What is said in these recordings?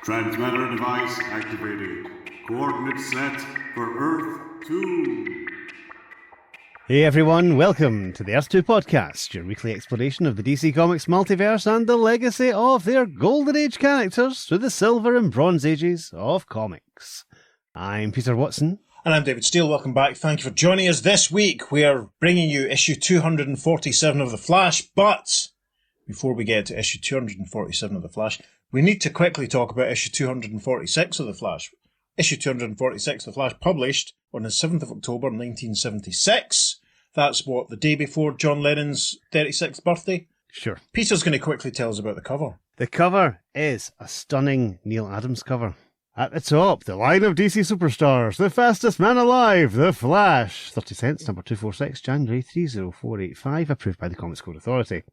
Transmitter device activated. Coordinates set for Earth 2. Hey everyone, welcome to the Earth 2 podcast, your weekly exploration of the DC Comics multiverse and the legacy of their Golden Age characters through the Silver and Bronze Ages of comics. I'm Peter Watson. And I'm David Steele. Welcome back. Thank you for joining us this week. We are bringing you issue 247 of The Flash, but before we get to issue 247 of The Flash, we need to quickly talk about issue 246 of The Flash. Issue 246 of The Flash, published on the 7th of October 1976. That's the day before John Lennon's 36th birthday? Sure. Peter's going to quickly tell us about the cover. The cover is a stunning Neil Adams cover. At the top, the line of DC superstars, the fastest man alive, The Flash. 30 cents, number 246, January 30485, approved by the Comics Code Authority.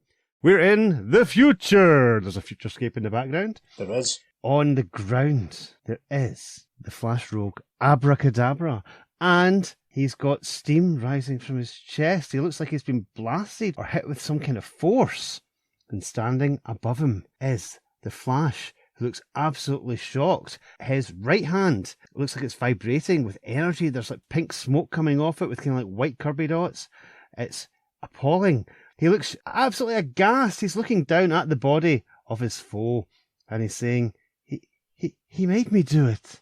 We're in the future. There's a futurescape in the background. There is. On the ground, there is the Flash rogue Abra Kadabra, and he's got steam rising from his chest. He looks like he's been blasted or hit with some kind of force. And standing above him is the Flash, who looks absolutely shocked. His right hand looks like it's vibrating with energy. There's like pink smoke coming off it with kind of like white Kirby dots. It's appalling. He looks absolutely aghast. He's looking down at the body of his foe, and he's saying, he made me do it.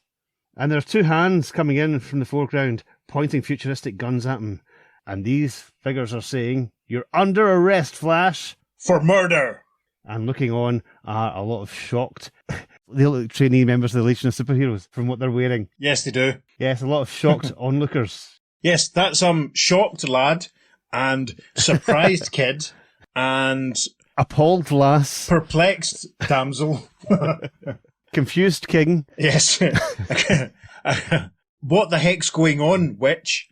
And there are two hands coming in from the foreground, pointing futuristic guns at him. And these figures are saying, "You're under arrest, Flash." For murder. And looking on are a lot of shocked, they look like trainee members of the Legion of Superheroes from what they're wearing. Yes, they do. Yes, a lot of shocked onlookers. Yes, that's shocked lad and surprised kid and appalled lass. Perplexed damsel. Confused king. Yes. What the heck's going on, witch?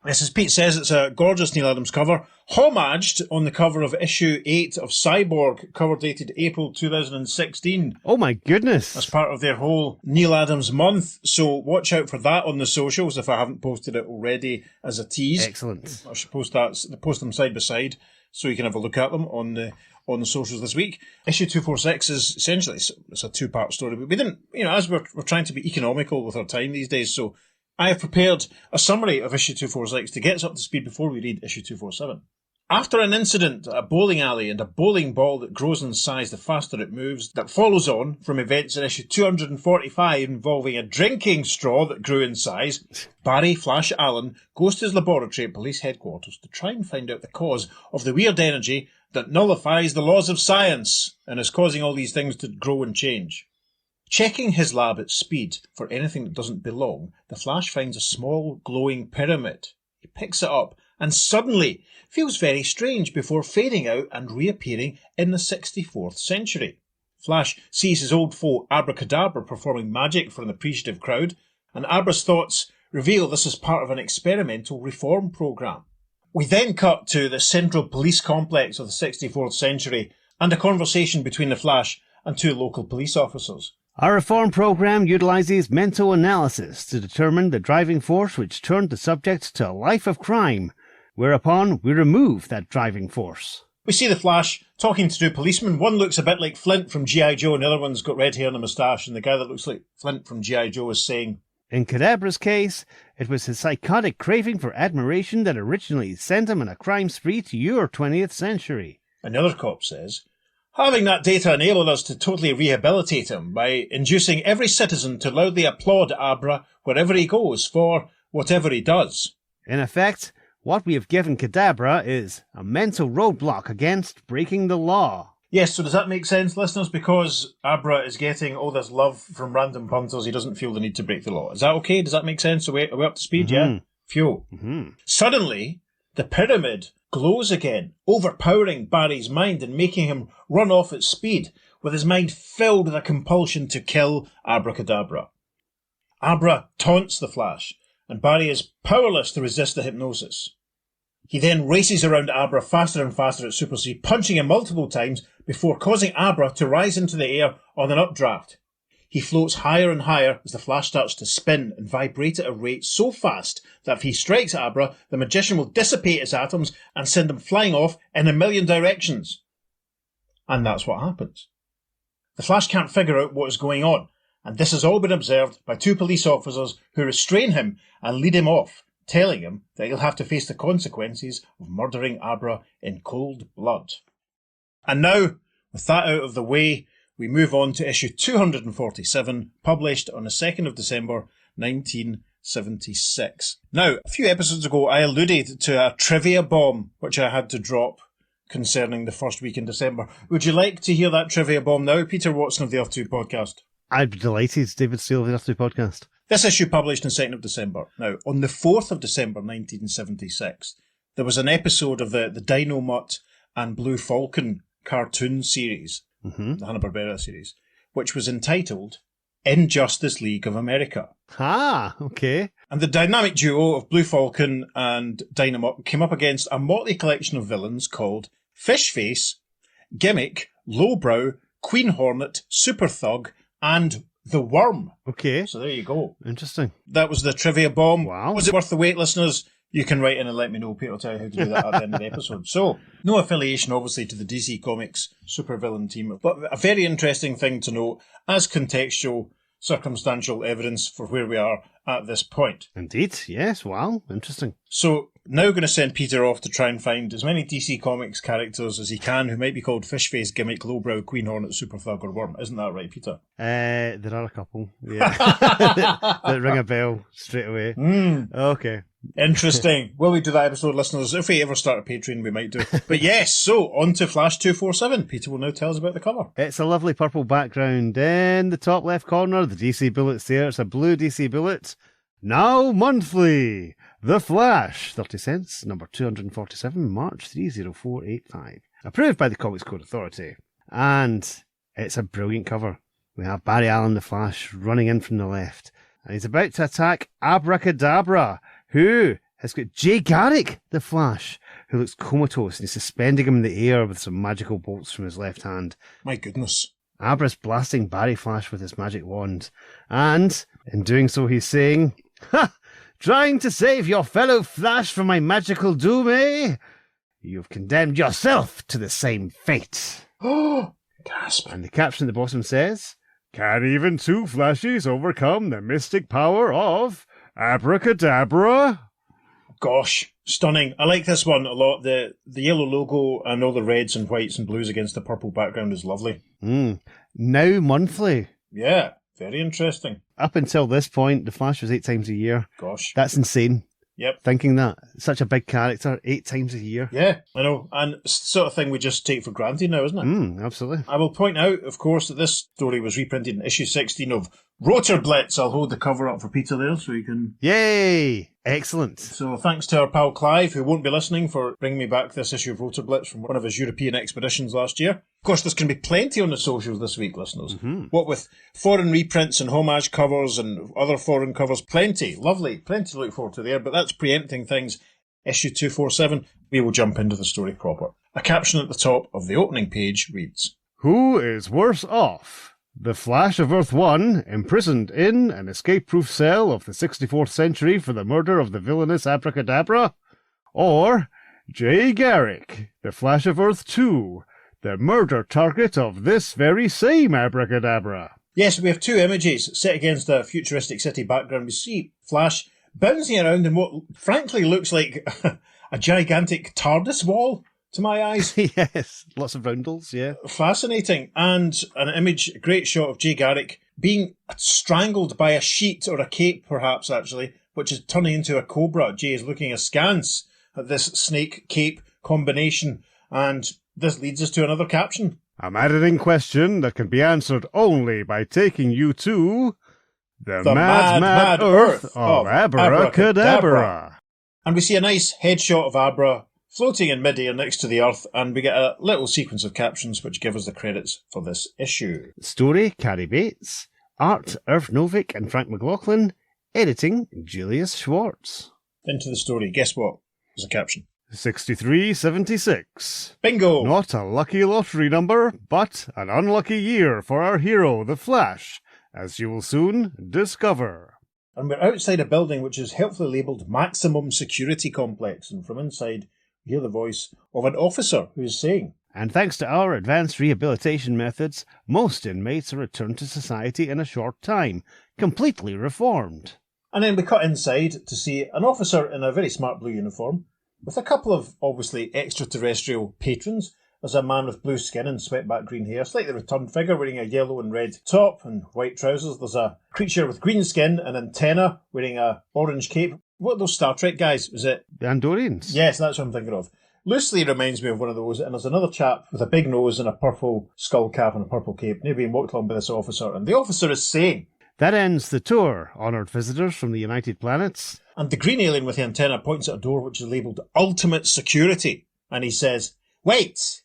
Yes, as Pete says, it's a gorgeous Neil Adams cover, homaged on the cover of issue 8 of Cyborg, cover dated April 2016. Oh my goodness. As part of their whole Neil Adams month. So watch out for that on the socials if I haven't posted it already as a tease. Excellent. I should post them side by side so you can have a look at them on the socials this week. Issue 246 is essentially, it's a two-part story, but we didn't, as we're trying to be economical with our time these days, so I have prepared a summary of issue 246 to get us up to speed before we read issue 247. After an incident at a bowling alley and a bowling ball that grows in size the faster it moves, that follows on from events in issue 245 involving a drinking straw that grew in size, Barry Flash Allen goes to his laboratory at police headquarters to try and find out the cause of the weird energy that nullifies the laws of science and is causing all these things to grow and change. Checking his lab at speed for anything that doesn't belong, the Flash finds a small glowing pyramid. He picks it up and suddenly feels very strange before fading out and reappearing in the 64th century. Flash sees his old foe Abra Kadabra performing magic for an appreciative crowd, and Abra's thoughts reveal this is part of an experimental reform program. We then cut to the central police complex of the 64th century and a conversation between the Flash and two local police officers. Our reform program utilizes mental analysis to determine the driving force which turned the subject to a life of crime, whereupon we remove that driving force. We see the Flash talking to two policemen. One looks a bit like Flint from G.I. Joe, and the other one's got red hair and a moustache, and the guy that looks like Flint from G.I. Joe is saying, in Kadabra's case, it was his psychotic craving for admiration that originally sent him on a crime spree to your 20th century. Another cop says, having that data enabled us to totally rehabilitate him by inducing every citizen to loudly applaud Abra wherever he goes for whatever he does. In effect, what we have given Kadabra is a mental roadblock against breaking the law. Yes, so does that make sense, listeners? Because Abra is getting all this love from random punters, he doesn't feel the need to break the law. Is that okay? Does that make sense? Are we up to speed? Mm-hmm. Yeah? Phew. Mm-hmm. Suddenly, the pyramid glows again, overpowering Barry's mind and making him run off at speed, with his mind filled with a compulsion to kill Abra Kadabra. Abra taunts the Flash, and Barry is powerless to resist the hypnosis. He then races around Abra faster and faster at super speed, punching him multiple times before causing Abra to rise into the air on an updraft. He floats higher and higher as the Flash starts to spin and vibrate at a rate so fast that if he strikes Abra, the magician will dissipate his atoms and send them flying off in a million directions. And that's what happens. The Flash can't figure out what is going on, and this has all been observed by 2 police officers who restrain him and lead him off, telling him that he'll have to face the consequences of murdering Abra in cold blood. And now, with that out of the way, we move on to issue 247, published on the 2nd of December 1976. Now, a few episodes ago I alluded to a trivia bomb which I had to drop concerning the first week in December. Would you like to hear that trivia bomb now, Peter Watson of the Earth 2 podcast? I'd be delighted, David Steele of the Earth 2 podcast. This issue published on 2nd of December. Now, on the 4th of December 1976, there was an episode of the Dino Mutt and Blue Falcon cartoon series, the Hanna-Barbera series, which was entitled Injustice League of America. Ah, okay. And the dynamic duo of Blue Falcon and Dynamite came up against a motley collection of villains called Fishface, Gimmick, Lowbrow, Queen Hornet, Super Thug, and The Worm. Okay. So there you go. Interesting. That was the trivia bomb. Wow. Was it worth the wait, listeners? You can write in and let me know. Peter will tell you how to do that at the end of the episode. So, no affiliation, obviously, to the DC Comics supervillain team, but a very interesting thing to note as contextual, circumstantial evidence for where we are at this point. Indeed, yes, wow, interesting. So, now going to send Peter off to try and find as many DC Comics characters as he can who might be called Fishface, Gimmick, Lowbrow, Queen Hornet, Super Thug, or Worm. Isn't that right, Peter? There are a couple, yeah. that ring a bell straight away. Okay. Interesting. Will we do that episode, listeners? If we ever start a Patreon, we might do. But yes, so on to Flash 247. Peter will now tell us about the cover. It's a lovely purple background. In the top left corner, the DC bullet's there. It's a blue DC bullet. Now monthly. The Flash, 30 cents, number 247, March 30485. Approved by the Comics Code Authority. And it's a brilliant cover. We have Barry Allen, the Flash, running in from the left. And he's about to attack Abra Kadabra, who has got Jay Garrick, the Flash, who looks comatose, and he's suspending him in the air with some magical bolts from his left hand. My goodness. Abra's blasting Barry Flash with his magic wand. And, in doing so, he's saying, "Ha! Trying to save your fellow Flash from my magical doom, eh? You've condemned yourself to the same fate." Oh, gasp. And the caption at the bottom says, "Can even 2 Flashes overcome the mystic power of Abra Kadabra?" Gosh, stunning. I like this one a lot. The yellow logo and all the reds and whites and blues against the purple background is lovely. Now monthly. Yeah, very interesting. Up until this point, the Flash was 8 times a year. Gosh. That's insane. Yep. Thinking that. Such a big character, 8 times a year. Yeah, I know. And it's the sort of thing we just take for granted now, isn't it? Absolutely. I will point out, of course, that this story was reprinted in issue 16 of Rotor Blitz. I'll hold the cover up for Peter there so you can... Yay! Excellent. So thanks to our pal Clive, who won't be listening, for bringing me back this issue of Rotor Blitz from one of his European expeditions last year. Of course, there's going to be plenty on the socials this week, listeners. What with foreign reprints and homage covers and other foreign covers, plenty. Lovely. Plenty to look forward to there, but that's preempting things. Issue 247, we will jump into the story proper. A caption at the top of the opening page reads, "Who is worse off? The Flash of Earth 1, imprisoned in an escape-proof cell of the 64th century for the murder of the villainous Abra Kadabra? Or Jay Garrick, the Flash of Earth 2, the murder target of this very same Abra Kadabra?" Yes, we have 2 images set against a futuristic city background. We see Flash bouncing around in what frankly looks like a gigantic TARDIS wall to my eyes. Yes, lots of roundels, yeah. Fascinating. And an image, a great shot of Jay Garrick being strangled by a sheet or a cape, perhaps, actually, which is turning into a cobra. Jay is looking askance at this snake-cape combination. And this leads us to another caption. "A maddening question that can be answered only by taking you to the mad Earth of Abra Kadabra." And we see a nice headshot of Abra floating in midair next to the Earth, and we get a little sequence of captions which give us the credits for this issue. Story, Carrie Bates. Art, Irv Novick and Frank McLaughlin. Editing, Julius Schwartz. Into the story. Guess what? There's a caption. 6376. Bingo! Not a lucky lottery number, but an unlucky year for our hero, the Flash, as you will soon discover. And we're outside a building which is helpfully labelled Maximum Security Complex, and from inside we hear the voice of an officer who is saying, And thanks to our advanced rehabilitation methods, most inmates are returned to society in a short time, completely reformed. And then we cut inside to see an officer in a very smart blue uniform with a couple of obviously extraterrestrial patrons. There's a man with blue skin and swept-back green hair, slightly rotund figure wearing a yellow and red top and white trousers. There's a creature with green skin and antenna wearing a orange cape. What are those Star Trek guys? Was it? The Andorians. Yes, that's what I'm thinking of. Loosely reminds me of one of those, and there's another chap with a big nose and a purple skull cap and a purple cape, now being walked along by this officer, and the officer is saying... That ends the tour, honoured visitors from the United Planets. And the green alien with the antenna points at a door which is labelled Ultimate Security, and he says, "Wait!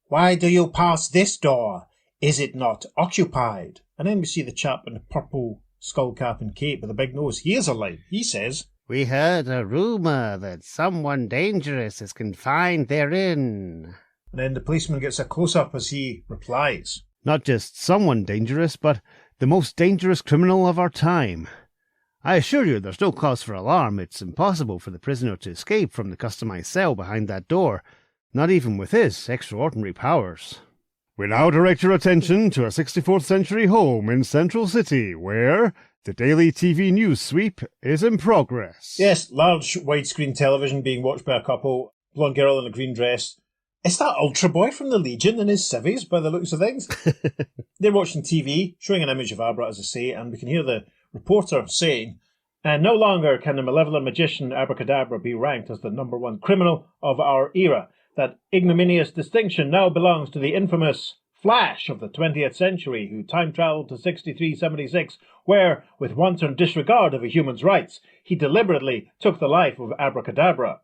Why do you pass this door? Is it not occupied?" And then we see the chap in the purple skull cap and cape with a big nose. He is alive. He says, "We heard a rumour that someone dangerous is confined therein." And then the policeman gets a close-up as he replies, "Not just someone dangerous, but the most dangerous criminal of our time. I assure you there's no cause for alarm. It's impossible for the prisoner to escape from the customised cell behind that door, not even with his extraordinary powers." We now direct your attention to a 64th century home in Central City, where the daily TV news sweep is in progress. Yes, large widescreen television being watched by a couple, blonde girl in a green dress. Is that Ultra Boy from the Legion in his civvies, by the looks of things? They're watching TV, showing an image of Abra, as I say, and we can hear the reporter saying, "And no longer can the malevolent magician Abra Kadabra be ranked as the #1 criminal of our era. That ignominious distinction now belongs to the infamous Flash of the 20th century, who time-travelled to 6376, where, with wanton disregard of a human's rights, he deliberately took the life of Abra Kadabra.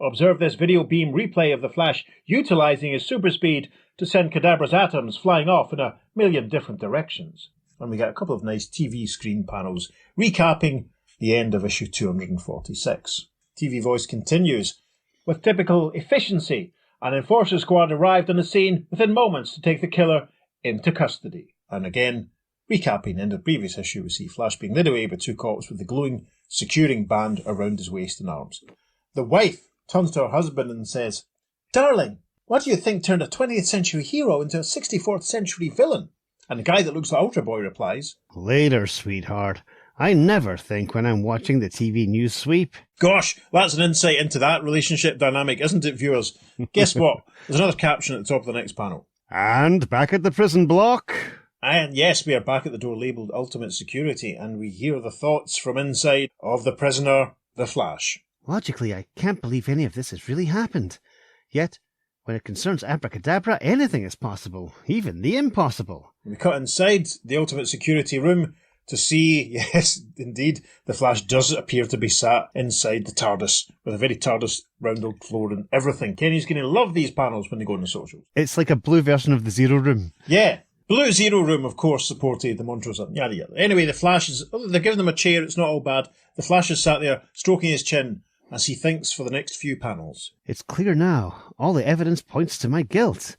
Observe this video beam replay of the Flash utilising his super speed to send Kadabra's atoms flying off in a million different directions." And we get a couple of nice TV screen panels recapping the end of issue 246. TV voice continues, "With typical efficiency, an enforcer squad arrived on the scene within moments to take the killer into custody." And again, recapping in the previous issue, we see Flash being led away by two cops with the glowing, securing band around his waist and arms. The wife turns to her husband and says, "Darling, what do you think turned a 20th century hero into a 64th century villain?" And the guy that looks like Ultra Boy replies, "Later, sweetheart. I never think when I'm watching the TV news sweep." Gosh, that's an insight into that relationship dynamic, isn't it, viewers? Guess what? There's another caption at the top of the next panel. And back at the prison block. And yes, we are back at the door labelled Ultimate Security, and we hear the thoughts from inside of the prisoner, the Flash. Logically, I can't believe any of this has really happened. Yet, when it concerns Abra Kadabra, anything is possible, even the impossible. We cut inside the Ultimate Security room to see, yes, indeed, the Flash does appear to be sat inside the TARDIS, with a very TARDIS-rounded floor and everything. Kenny's going to love these panels when they go on the socials. It's like a blue version of the Zero Room. Yeah. Blue Zero Room, of course, supported the Montrose, yada yada. Anyway, the Flash is, they're giving him a chair, it's not all bad. The Flash is sat there, stroking his chin, as he thinks for the next few panels. It's clear now. All the evidence points to my guilt.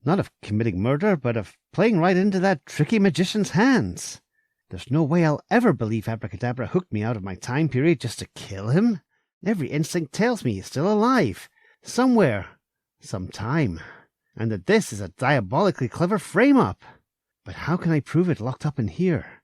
Not of committing murder, but of playing right into that tricky magician's hands. There's no way I'll ever believe Abra Kadabra hooked me out of my time period just to kill him. Every instinct tells me he's still alive. Somewhere. Sometime. And that this is a diabolically clever frame-up. But how can I prove it locked up in here?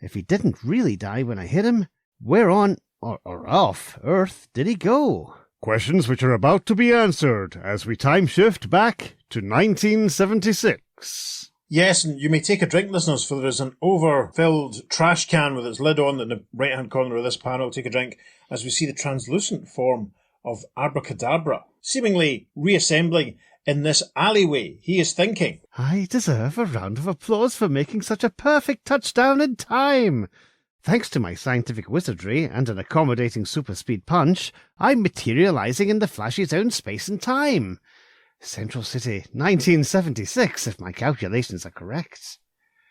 If he didn't really die when I hit him, where on, or off, Earth did he go? Questions which are about to be answered as we time shift back to 1976. Yes, and you may take a drink, listeners, for there is an overfilled trash can with its lid on in the right-hand corner of this panel. Take a drink as we see the translucent form of Abra Kadabra, seemingly reassembling in this alleyway. He is thinking, I deserve a round of applause for making such a perfect touchdown in time. Thanks to my scientific wizardry and an accommodating super-speed punch, I'm materializing in the Flash's own space and time. Central City, 1976, if my calculations are correct.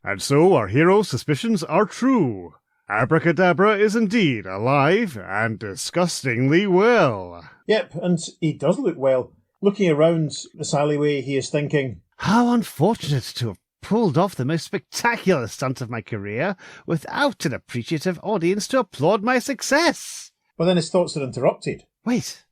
And so our hero's suspicions are true. Abra Kadabra is indeed alive and disgustingly well. Yep, and he does look well. Looking around this alleyway, he is thinking, how unfortunate to have pulled off the most spectacular stunt of my career without an appreciative audience to applaud my success. But then his thoughts are interrupted. Wait,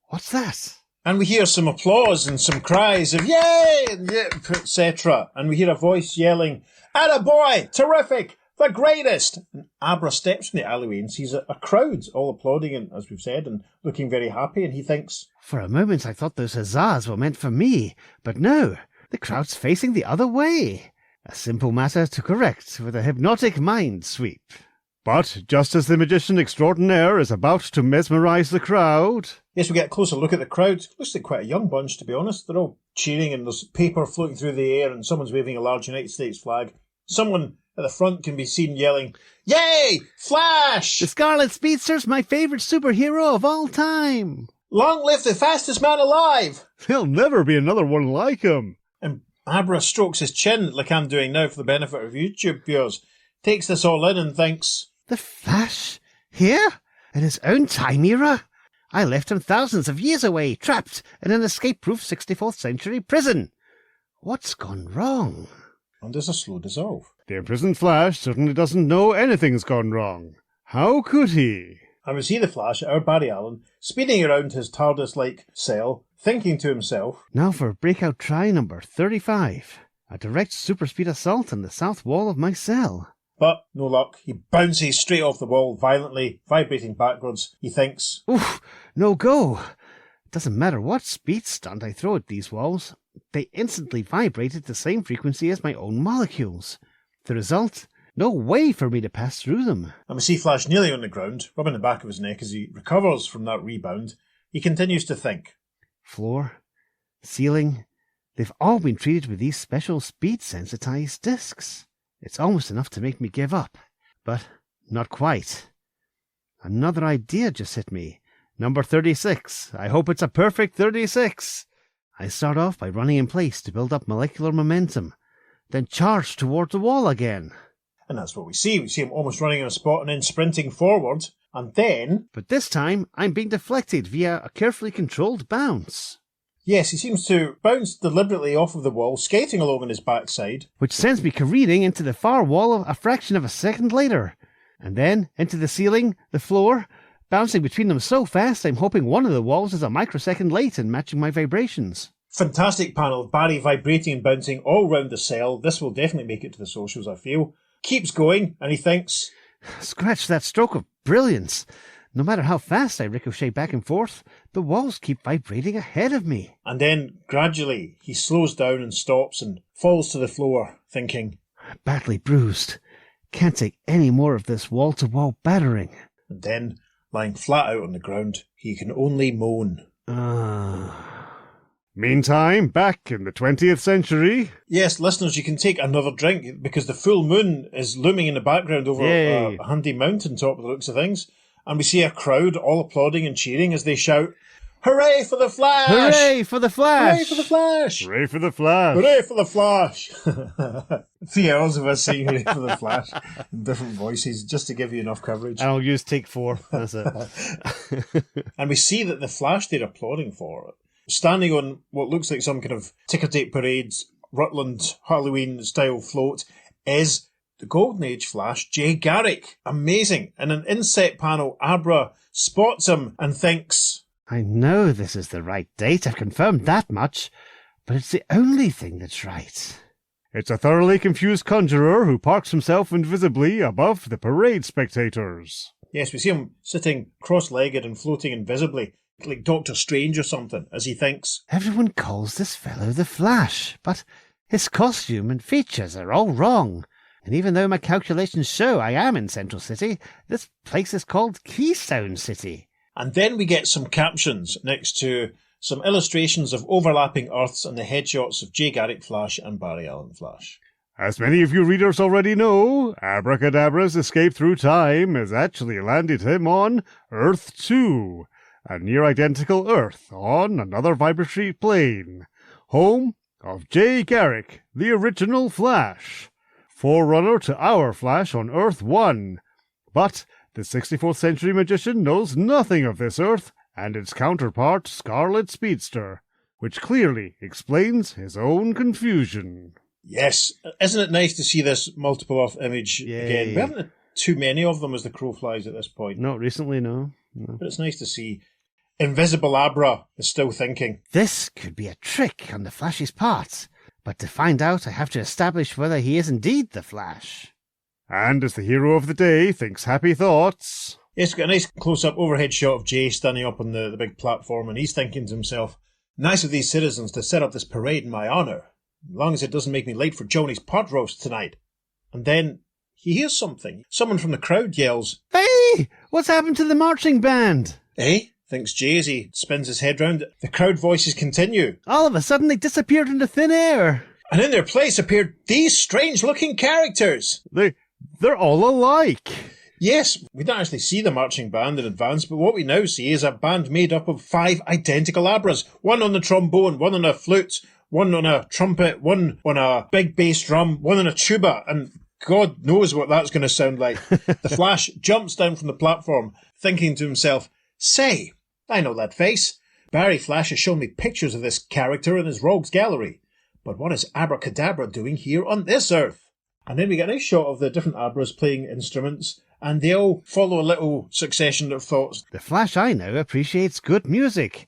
what's that? And we hear some applause and some cries of yay, and etc. And we hear a voice yelling, "Atta boy, terrific, the greatest!" And Abra steps from the alleyway and sees a crowd all applauding and, as we've said, and looking very happy. And he thinks, For a moment I thought those huzzas were meant for me, but no, the crowd's facing the other way. A simple matter to correct with a hypnotic mind sweep. But just as the magician extraordinaire is about to mesmerize the crowd... Yes, we get a closer look at the crowd. Looks like quite a young bunch, to be honest. They're all cheering and there's paper floating through the air and someone's waving a large United States flag. Someone at the front can be seen yelling, "Yay! Flash! The Scarlet Speedster's my favourite superhero of all time! Long live the fastest man alive!" There'll never be another one like him. And Abra strokes his chin like I'm doing now for the benefit of YouTube viewers, takes this all in and thinks, The Flash? Here? In his own time era? I left him thousands of years away, trapped in an escape-proof 64th century prison. What's gone wrong? and there's a slow dissolve. The imprisoned Flash certainly doesn't know anything's gone wrong. How could he? And we see the Flash, our Barry Allen, speeding around his TARDIS-like cell, thinking to himself, Now for breakout try number 35. A direct super-speed assault on the south wall of my cell. but no luck. He bounces straight off the wall violently, vibrating backwards. He thinks, Oof, no go. Doesn't matter what speed stunt I throw at these walls. They instantly vibrate at the same frequency as my own molecules. The result? No way for me to pass through them. and we see Flash nearly on the ground, rubbing the back of his neck as he recovers from that rebound. He continues to think. Floor, ceiling, they've all been treated with these special speed-sensitized discs. It's almost enough to make me give up. But not quite. Another idea just hit me. Number 36. I hope it's a perfect 36. I start off by running in place to build up molecular momentum, then charge toward the wall again. And that's what we see. We see him almost running on a spot and then sprinting forward. And then, But this time, I'm being deflected via a carefully controlled bounce, yes, he seems to bounce deliberately off of the wall, skating along on his backside. which sends me careening into the far wall a fraction of a second later, and then into the ceiling, the floor, bouncing between them so fast I'm hoping one of the walls is a microsecond late in matching my vibrations. Fantastic panel of Barry vibrating and bouncing all round the cell. This will definitely make it to the socials, I feel. Keeps going, and he thinks, Scratch that stroke of brilliance. No matter how fast I ricochet back and forth, the walls keep vibrating ahead of me. and then gradually he slows down and stops and falls to the floor, thinking, Badly bruised. Can't take any more of this wall-to-wall battering. and then, lying flat out on the ground, he can only moan. Meantime, back in the 20th century... Yes, listeners, you can take another drink because the full moon is looming in the background over Yay. a handy mountain top of the looks of things. And we see a crowd all applauding and cheering as they shout, "Hooray for the Flash! Hooray for the Flash! Hooray for the Flash! Hooray for the Flash! Hooray for the Flash!" 3 hours of us saying hooray for the Flash in different voices just to give you enough coverage. And I'll use take 4. That's it. And we see that the Flash they're applauding for, standing on what looks like some kind of ticker tape parade's Rutland Halloween-style float, is the Golden Age Flash, Jay Garrick. Amazing. In an inset panel, Abra spots him and thinks, I know this is the right date, I've confirmed that much, but it's the only thing that's right. It's a thoroughly confused conjurer who parks himself invisibly above the parade spectators. yes, we see him sitting cross-legged and floating invisibly, like Doctor Strange or something, as he thinks, Everyone calls this fellow the Flash, but his costume and features are all wrong. And even though my calculations show I am in Central City, this place is called Keystone City. And then we get some captions next to some illustrations of overlapping Earths and the headshots of Jay Garrick Flash and Barry Allen Flash. As many of you readers already know, Abra Kadabra's escape through time has actually landed him on Earth 2, a near-identical Earth on another vibratory plane, home of Jay Garrick, the original Flash, forerunner to our Flash on Earth 1. But the 64th century magician knows nothing of this Earth and its counterpart Scarlet Speedster, which clearly explains his own confusion. Yes, isn't it nice to see this multiple Earth image Yay. again? We haven't had too many of them as the crow flies at this point, Not recently, no. but it's nice to see. Invisible Abra is still thinking. This could be a trick on the Flash's part, but to find out I have to establish whether he is indeed the Flash. And as the hero of the day thinks happy thoughts... Yes, got a nice close-up overhead shot of Jay standing up on the big platform, and he's thinking to himself, nice of these citizens to set up this parade in my honour, as long as it doesn't make me late for Joni's pot roast tonight. And then he hears something. Someone from the crowd yells, Hey! What's happened to the marching band? Eh? Thinks Jay as he spins his head round. The crowd voices continue. All of a sudden they disappeared into thin air. And in their place appeared these strange-looking characters. They're all alike. Yes, we don't actually see the marching band in advance, but what we now see is a band made up of 5 identical Abras. One on the trombone, one on a flute, one on a trumpet, one on a big bass drum, one on a tuba, and God knows what that's going to sound like. The Flash jumps down from the platform, thinking to himself, say, I know that face. Barry Flash has shown me pictures of this character in his Rogues Gallery. But what is Abra Kadabra doing here on this Earth? And then we get a nice shot of the different Abras playing instruments, and they all follow a little succession of thoughts. The Flash I know appreciates good music.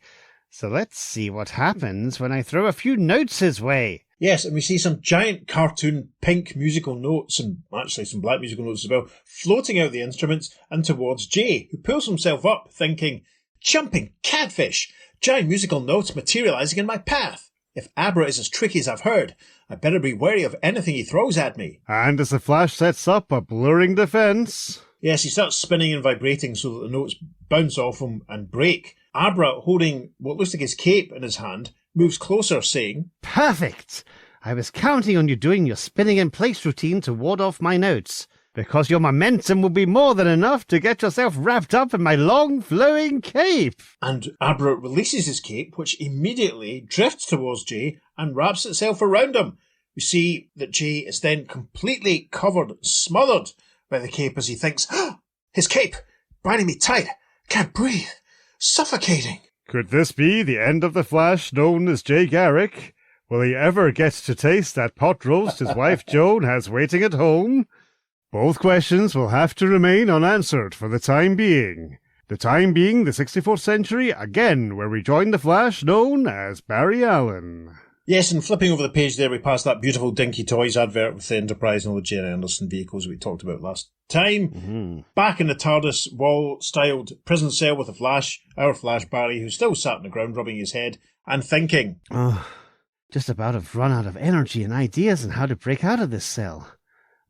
So let's see what happens when I throw a few notes his way. Yes, and we see some giant cartoon pink musical notes, and actually some black musical notes as well, floating out the instruments and towards Jay, who pulls himself up, thinking, jumping catfish! Giant musical notes materialising in my path! If Abra is as tricky as I've heard, I'd better be wary of anything he throws at me. And as the Flash sets up a blurring defence... Yes, he starts spinning and vibrating so that the notes bounce off him and break. Abra, holding what looks like his cape in his hand, moves closer, saying, Perfect! I was counting on you doing your spinning in place routine to ward off my notes, because your momentum will be more than enough to get yourself wrapped up in my long flowing cape. And Abra releases his cape, which immediately drifts towards Jay and wraps itself around him. We see that Jay is then completely covered, smothered by the cape as he thinks, his cape, binding me tight, can't breathe, suffocating. Could this be the end of the Flash known as Jay Garrick? Will he ever get to taste that pot roast his wife Joan has waiting at home? Both questions will have to remain unanswered for the time being. The time being the 64th century, again, where we join the Flash known as Barry Allen. Yes, and flipping over the page there, we pass that beautiful Dinky Toys advert with the Enterprise and all the Jerry Anderson vehicles we talked about last time. Mm-hmm. Back in the TARDIS wall-styled prison cell with the Flash, our Flash Barry, who still sat on the ground rubbing his head and thinking, Just about have run out of energy and ideas on how to break out of this cell.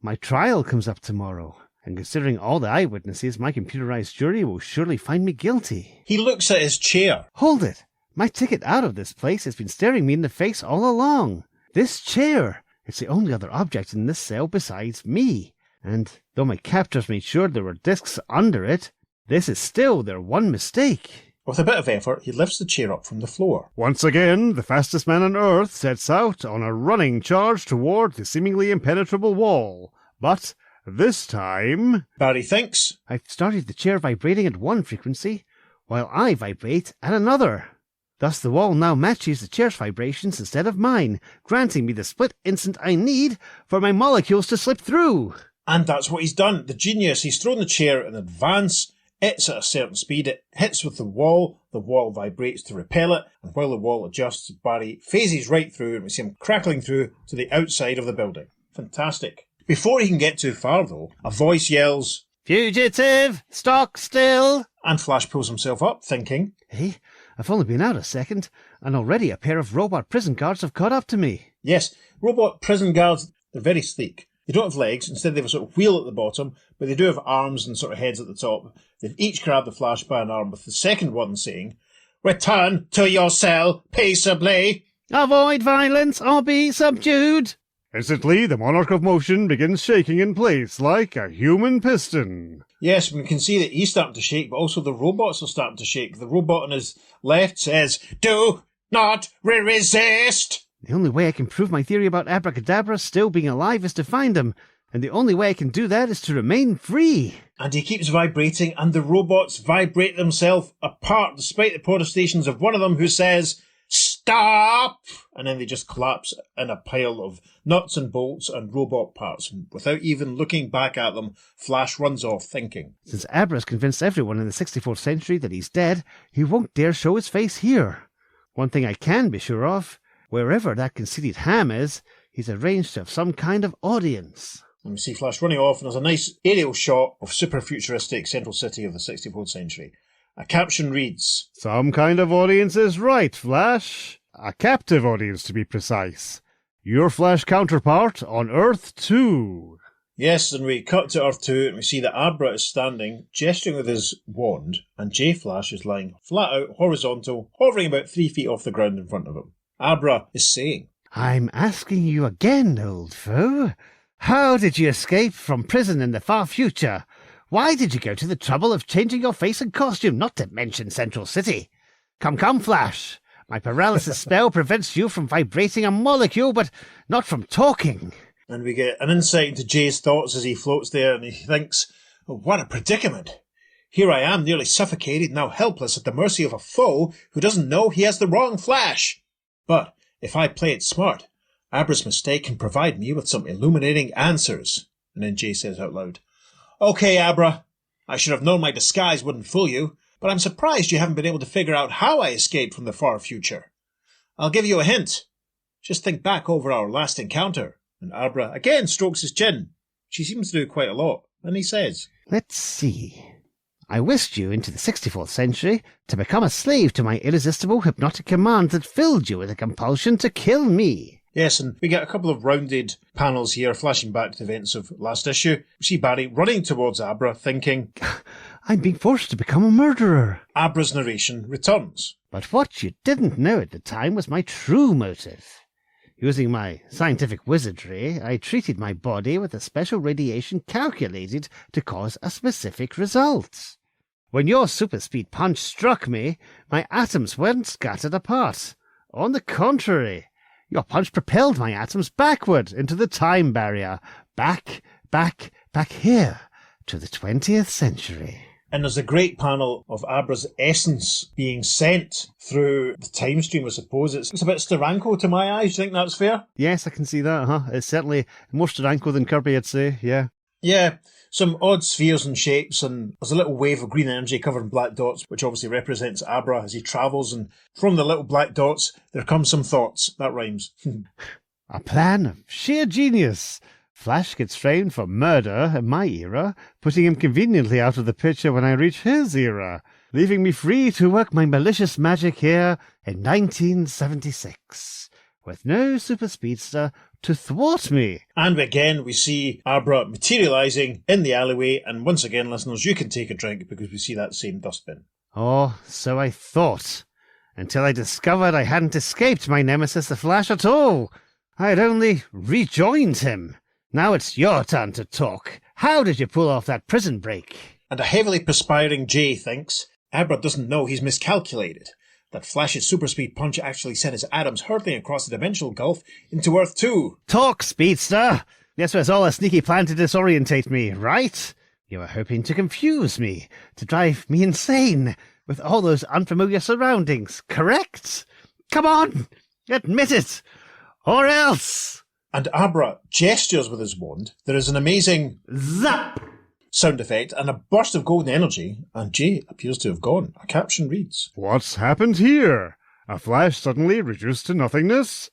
My trial comes up tomorrow, and considering all the eyewitnesses, my computerized jury will surely find me guilty. He looks at his chair. Hold it! My ticket out of this place has been staring me in the face all along. This chair! It's the only other object in this cell besides me. And though my captors made sure there were discs under it, this is still their one mistake. With a bit of effort, he lifts the chair up from the floor. Once again, the fastest man on Earth sets out on a running charge toward the seemingly impenetrable wall. But this time... Barry thinks, I've started the chair vibrating at one frequency, while I vibrate at another. Thus the wall now matches the chair's vibrations instead of mine, granting me the split instant I need for my molecules to slip through. And that's what he's done. The genius, he's thrown the chair in advance. It's at a certain speed. It hits with the wall vibrates to repel it, and while the wall adjusts, Barry phases right through, and we see him crackling through to the outside of the building. Fantastic. Before he can get too far, though, a voice yells, Fugitive! Stock still! And Flash pulls himself up, thinking, Hey, I've only been out a second, and already a pair of robot prison guards have caught up to me. Yes, robot prison guards, they're very sleek. They don't have legs, instead they have a sort of wheel at the bottom, but they do have arms and sort of heads at the top. They've each grabbed the Flash by an arm, with the second one saying, Return to your cell peaceably. Avoid violence or be subdued. Instantly, the Monarch of Motion begins shaking in place like a human piston. Yes, we can see that he's starting to shake, but also the robots are starting to shake. The robot on his left says, Do not resist. The only way I can prove my theory about Abra Kadabra still being alive is to find him, and the only way I can do that is to remain free. And he keeps vibrating, and the robots vibrate themselves apart, despite the protestations of one of them who says, Stop! stop! And then they just collapse in a pile of nuts and bolts and robot parts. And without even looking back at them, Flash runs off thinking. Since Abra's convinced everyone in the 64th century that he's dead, he won't dare show his face here. One thing I can be sure of, wherever that conceited ham is, he's arranged to have some kind of audience. And we see Flash running off, and there's a nice aerial shot of super-futuristic Central City of the 64th century. A caption reads, Some kind of audience is right, Flash. A captive audience, to be precise. Your Flash counterpart on Earth 2. Yes, and we cut to Earth 2, and we see that Abra is standing, gesturing with his wand, and J Flash is lying flat out, horizontal, hovering about 3 feet off the ground in front of him. Abra is saying, I'm asking you again, old foe. How did you escape from prison in the far future? Why did you go to the trouble of changing your face and costume, not to mention Central City? Come, Flash. My paralysis spell prevents you from vibrating a molecule, but not from talking. And we get an insight into Jay's thoughts as he floats there, and he thinks, oh, what a predicament. Here I am, nearly suffocated, now helpless at the mercy of a foe who doesn't know he has the wrong Flash. But if I play it smart, Abra's mistake can provide me with some illuminating answers. And then Jay says out loud, Okay, Abra, I should have known my disguise wouldn't fool you, but I'm surprised you haven't been able to figure out how I escaped from the far future. I'll give you a hint. Just think back over our last encounter. And Abra again strokes his chin. She seems to do quite a lot. And he says, Let's see. I whisked you into the 64th century to become a slave to my irresistible hypnotic command that filled you with a compulsion to kill me. Yes, and we get a couple of rounded panels here flashing back to the events of last issue. We see Barry running towards Abra, thinking, I'm being forced to become a murderer. Abra's narration returns. But what you didn't know at the time was my true motive. Using my scientific wizardry, I treated my body with a special radiation calculated to cause a specific result. When your super speed punch struck me, my atoms weren't scattered apart. On the contrary, your punch propelled my atoms backward into the time barrier. Back here to the 20th century. And there's a great panel of Abra's essence being sent through the time stream, I suppose. It's a bit Steranko to my eyes. Do you think that's fair? Yes, I can see that, It's certainly more Steranko than Kirby, I'd say, yeah. Yeah, some odd spheres and shapes, and there's a little wave of green energy covered in black dots, which obviously represents Abra as he travels, and from the little black dots, there come some thoughts. That rhymes. A plan of sheer genius. Flash gets framed for murder in my era, putting him conveniently out of the picture when I reach his era, leaving me free to work my malicious magic here in 1976, with no super speedster to thwart me. And again, we see Abra materialising in the alleyway, and once again, listeners, you can take a drink because we see that same dustbin. Oh, so I thought, until I discovered I hadn't escaped my nemesis the Flash at all. I had only rejoined him. Now it's your turn to talk. How did you pull off that prison break? And a heavily perspiring Jay thinks Abra doesn't know he's miscalculated. That Flash's super speed punch actually sent his atoms hurtling across the dimensional gulf into Earth 2. Talk, speedster! This was all a sneaky plan to disorientate me, right? You were hoping to confuse me, to drive me insane with all those unfamiliar surroundings, correct? Come on! Admit it! Or else! And Abra gestures with his wand. There is an amazing zap sound effect and a burst of golden energy, and Jay appears to have gone. A caption reads, What's happened here? A Flash suddenly reduced to nothingness?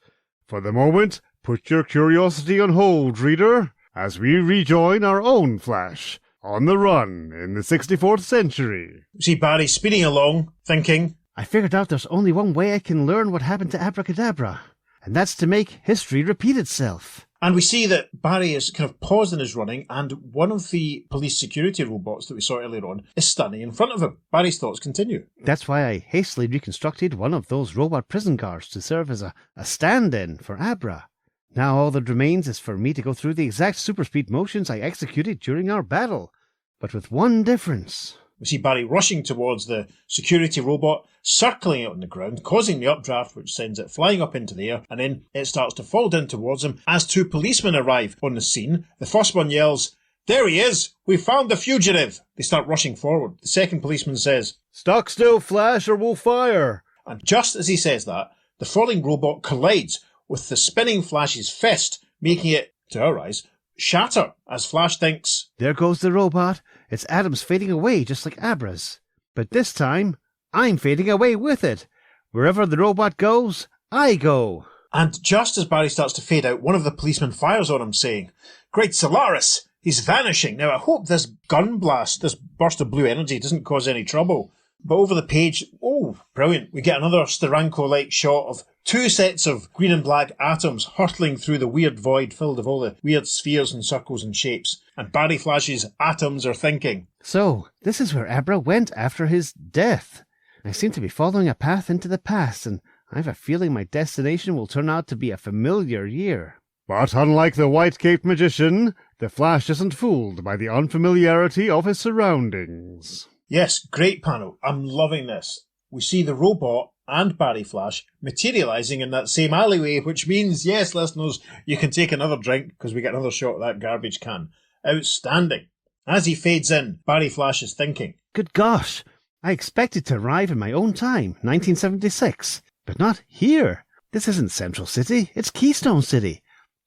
For the moment, put your curiosity on hold, reader, as we rejoin our own Flash, on the run in the 64th century. We see Barry speeding along, thinking, I figured out there's only one way I can learn what happened to Abra Kadabra, and that's to make history repeat itself. And we see that Barry is kind of paused in his running, and one of the police security robots that we saw earlier on is standing in front of him. Barry's thoughts continue. That's why I hastily reconstructed one of those robot prison cars to serve as a stand-in for Abra. Now all that remains is for me to go through the exact super-speed motions I executed during our battle, but with one difference. We see Barry rushing towards the security robot, circling it on the ground, causing the updraft which sends it flying up into the air, and then it starts to fall down towards him as two policemen arrive on the scene. The first one yells, There he is! We found the fugitive! They start rushing forward. The second policeman says, Stock still, Flash, or we'll fire. And just as he says that, The falling robot collides with the spinning Flash's fist, making it, to our eyes, shatter as Flash thinks, There goes the robot. Its atoms fading away just like Abra's. But this time, I'm fading away with it. Wherever the robot goes, I go. And just as Barry starts to fade out, one of the policemen fires on him, saying, Great Solaris! He's vanishing! Now I hope this gun blast, this burst of blue energy, doesn't cause any trouble. But over the page, oh, brilliant, we get another Steranko-like shot of two sets of green and black atoms hurtling through the weird void filled with all the weird spheres and circles and shapes. And Barry Flash's atoms are thinking. So, this is where Abra went after his death. I seem to be following a path into the past, and I have a feeling my destination will turn out to be a familiar year. But unlike the white-caped magician, the Flash isn't fooled by the unfamiliarity of his surroundings. Yes, great panel. I'm loving this. We see the robot and Barry Flash materialising in that same alleyway, which means, yes, listeners, you can take another drink because we get another shot of that garbage can. Outstanding. As he fades in, Barry Flash is thinking, Good gosh, I expected to arrive in my own time, 1976, but not here. This isn't Central City, it's Keystone City,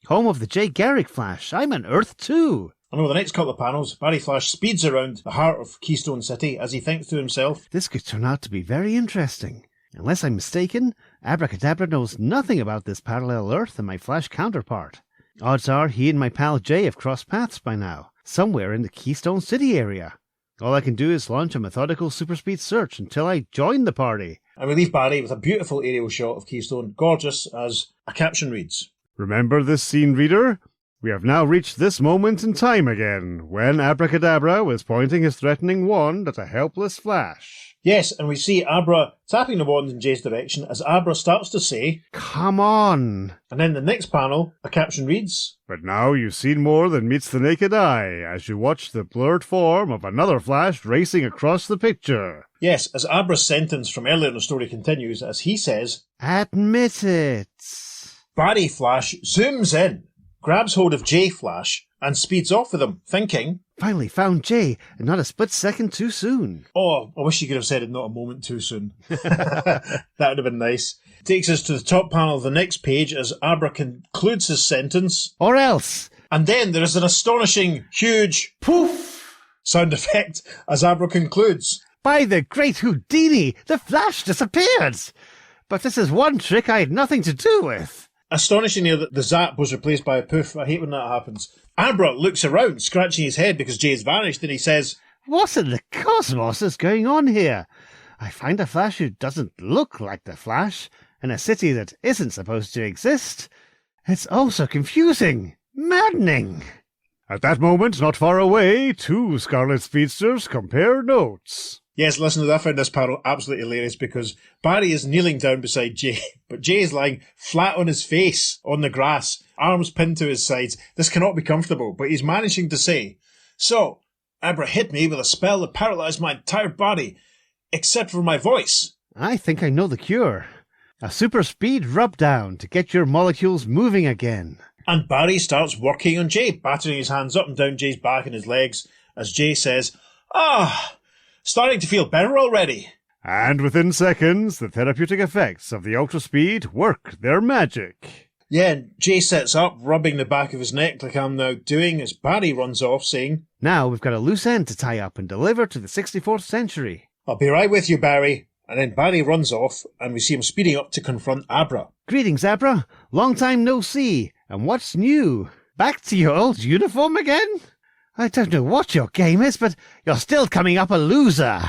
home of the Jay Garrick Flash. I'm on Earth 2. And over the next couple of panels, Barry Flash speeds around the heart of Keystone City as he thinks to himself, This could turn out to be very interesting. Unless I'm mistaken, Abra Kadabra knows nothing about this parallel Earth and my Flash counterpart. Odds are he and my pal Jay have crossed paths by now, somewhere in the Keystone City area. All I can do is launch a methodical superspeed search until I join the party. And we leave Barry with a beautiful aerial shot of Keystone, gorgeous as a caption reads. Remember this scene, reader? We have now reached this moment in time again, when Abra Kadabra was pointing his threatening wand at a helpless Flash. Yes, and we see Abra tapping the wand in Jay's direction as Abra starts to say, Come on! and then the next panel, a caption reads, But now you've seen more than meets the naked eye, as you watch the blurred form of another Flash racing across the picture. Yes, as Abra's sentence from earlier in the story continues, as he says, Admit it. Barry Flash zooms in, grabs hold of Jay Flash, and speeds off with him, thinking, Finally found Jay, and not a split second too soon. Oh, I wish you could have said it not a moment too soon. That would have been nice. Takes us to the top panel of the next page as Abra concludes his sentence. Or else! And then there is an astonishing, huge Poof! sound effect as Abra concludes. By the great Houdini, the Flash disappeared! But this is one trick I had nothing to do with. Astonishing here that the zap was replaced by a poof. I hate when that happens. Abra looks around, scratching his head because Jay's vanished, and he says, What in the cosmos is going on here? I find a Flash who doesn't look like the Flash in a city that isn't supposed to exist. It's all so confusing, maddening. At that moment, not far away, two Scarlet Speedsters compare notes. Yes, listeners, I found this panel absolutely hilarious because Barry is kneeling down beside Jay, but Jay is lying flat on his face on the grass, arms pinned to his sides. This cannot be comfortable, but he's managing to say, So, Abra hit me with a spell that paralysed my entire body, except for my voice. I think I know the cure. A super speed rub down to get your molecules moving again. And Barry starts working on Jay, battering his hands up and down Jay's back and his legs, as Jay says, starting to feel better already. And within seconds, the therapeutic effects of the Ultra Speed work their magic. Yeah, and Jay sits up, rubbing the back of his neck like I'm now doing, as Barry runs off, saying, Now we've got a loose end to tie up and deliver to the 64th century. I'll be right with you, Barry. And then Barry runs off, and we see him speeding up to confront Abra. Greetings, Abra. Long time no see. And what's new? Back to your old uniform again? I don't know what your game is, but you're still coming up a loser.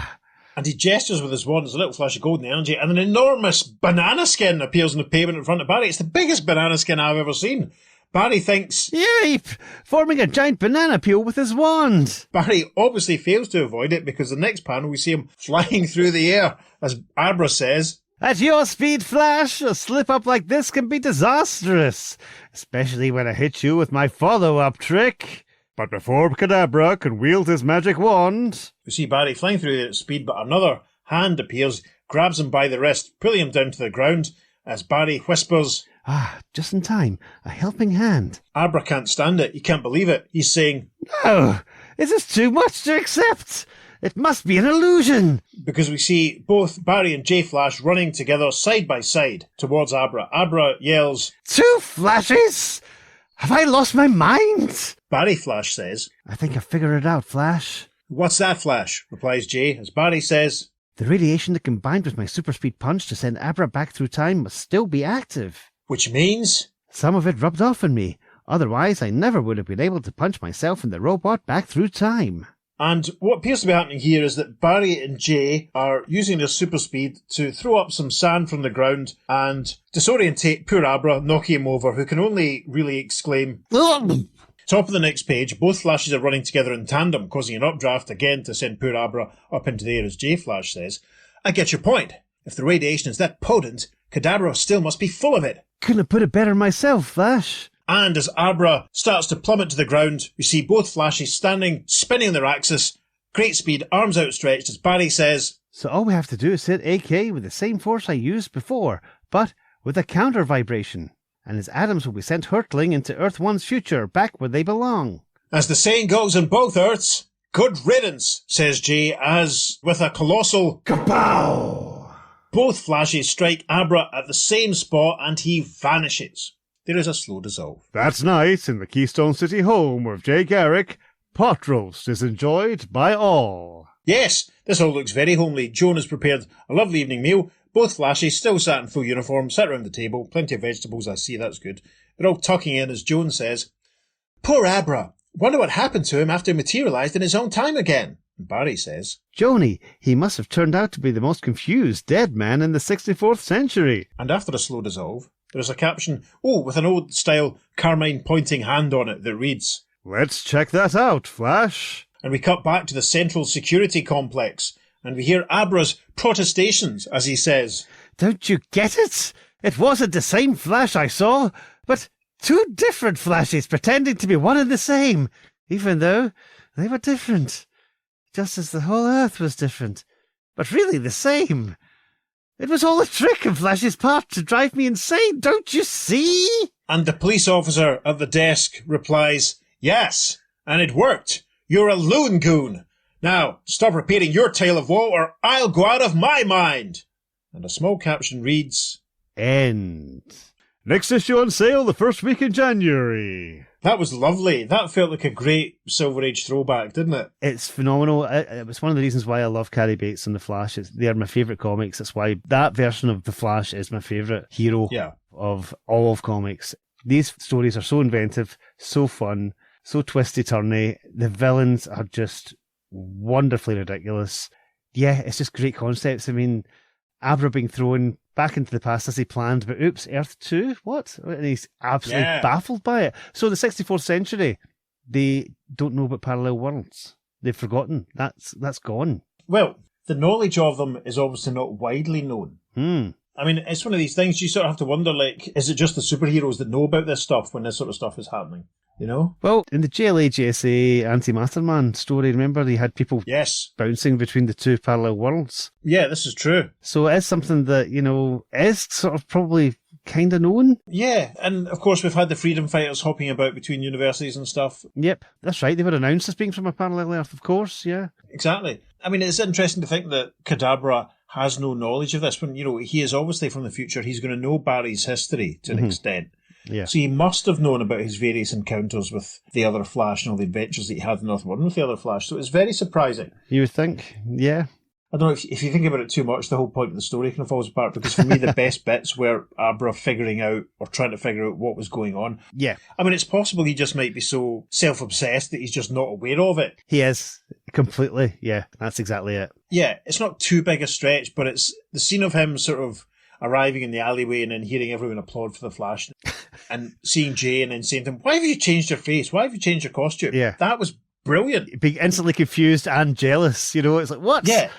And he gestures with his wand, there's a little flash of golden energy, and an enormous banana skin appears on the pavement in front of Barry. It's the biggest banana skin I've ever seen. Barry thinks, Yipe! Forming a giant banana peel with his wand. Barry obviously fails to avoid it because the next panel we see him flying through the air as Abra says, At your speed, Flash, a slip-up like this can be disastrous, especially when I hit you with my follow-up trick. But before Kadabra can wield his magic wand, we see Barry flying through the air at speed, but another hand appears, grabs him by the wrist, pulling him down to the ground as Barry whispers, Just in time. A helping hand. Abra can't stand it. He can't believe it. He's saying, No! Is this too much to accept? It must be an illusion! Because we see both Barry and J Flash running together side by side towards Abra. Abra yells, 2 flashes? Have I lost my mind? Barry Flash says. I think I figured it out, Flash. What's that, Flash? Replies Jay, as Barry says, The radiation that combined with my super speed punch to send Abra back through time must still be active. which means... Some of it rubbed off on me. Otherwise, I never would have been able to punch myself and the robot back through time. And what appears to be happening here is that Barry and Jay are using their super speed to throw up some sand from the ground and disorientate poor Abra, knocking him over, who can only really exclaim... Top of the next page, both Flashes are running together in tandem, causing an updraft again to send poor Abra up into the air, as J Flash says. I get your point. If the radiation is that potent, Kadabra still must be full of it. Couldn't have put it better myself, Flash. And as Abra starts to plummet to the ground, we see both Flashes standing, spinning their axis, great speed, arms outstretched, as Barry says, So all we have to do is hit AK with the same force I used before, but with a counter vibration. And his atoms will be sent hurtling into Earth 1's future, back where they belong. As the saying goes on both Earths, good riddance, says Jay, as with a colossal Kapow! both Flashes strike Abra at the same spot and he vanishes. There is a slow dissolve. That's night in the Keystone City home of Jay Garrick. Pot roast is enjoyed by all. Yes, this all looks very homely. Joan has prepared a lovely evening meal. Both Flashes still sat in full uniform, sat round the table. Plenty of vegetables, I see, that's good. They're all tucking in as Joan says, Poor Abra. Wonder what happened to him after he materialised in his own time again. And Barry says, Joni, he must have turned out to be the most confused dead man in the 64th century. And after a slow dissolve, there's a caption, with an old-style Carmine pointing hand on it that reads, Let's check that out, Flash. And we cut back to the Central Security Complex, and we hear Abra's protestations as he says, Don't you get it? It wasn't the same Flash I saw, but 2 different Flashes pretending to be one and the same, even though they were different. Just as the whole Earth was different, but really the same. It was all a trick on Flash's part to drive me insane, don't you see? And the police officer at the desk replies, Yes, and it worked. You're a loon goon. Now, stop repeating your tale of woe or I'll go out of my mind. And a small caption reads, End. Next issue on sale the first week in January. That was lovely. That felt like a great Silver Age throwback, didn't it? It's phenomenal. It was one of the reasons why I love Carrie Bates and The Flash. They are my favourite comics. That's why that version of The Flash is my favourite hero of all of comics. These stories are so inventive, so fun, so twisty-turny. The villains are just wonderfully ridiculous. Yeah, it's just great concepts. I mean, Abra being thrown back into the past as he planned, but oops, Earth 2? What? And he's absolutely baffled by it. So the 64th century, they don't know about parallel worlds. They've forgotten. That's gone. Well, the knowledge of them is obviously not widely known. I mean, it's one of these things you sort of have to wonder, like, is it just the superheroes that know about this stuff when this sort of stuff is happening? You know? Well, in the JLA GSA Anti-Masterman story, remember they had people bouncing between the 2 parallel worlds? Yeah, this is true. So it is something that, is sort of probably kind of known. Yeah, and of course we've had the freedom fighters hopping about between universities and stuff. Yep, that's right. They were announced as being from a parallel Earth, of course, yeah. Exactly. I mean, it's interesting to think that Kadabra has no knowledge of this when, he is obviously from the future. He's going to know Barry's history to an extent. Yeah. So he must have known about his various encounters with the other Flash and all the adventures that he had in Earth-1 with the other Flash. So it's very surprising. You would think, yeah. I don't know, if you think about it too much, the whole point of the story kind of falls apart, because for me the best bits were Abra figuring out or trying to figure out what was going on. Yeah. I mean, it's possible he just might be so self-obsessed that he's just not aware of it. He is, completely, yeah, that's exactly it. Yeah, it's not too big a stretch, but it's the scene of him sort of arriving in the alleyway and then hearing everyone applaud for the Flash and seeing Jay and then saying to him, why have you changed your face? Why have you changed your costume? Yeah. That was brilliant. Being instantly confused and jealous, it's like, what? Yeah,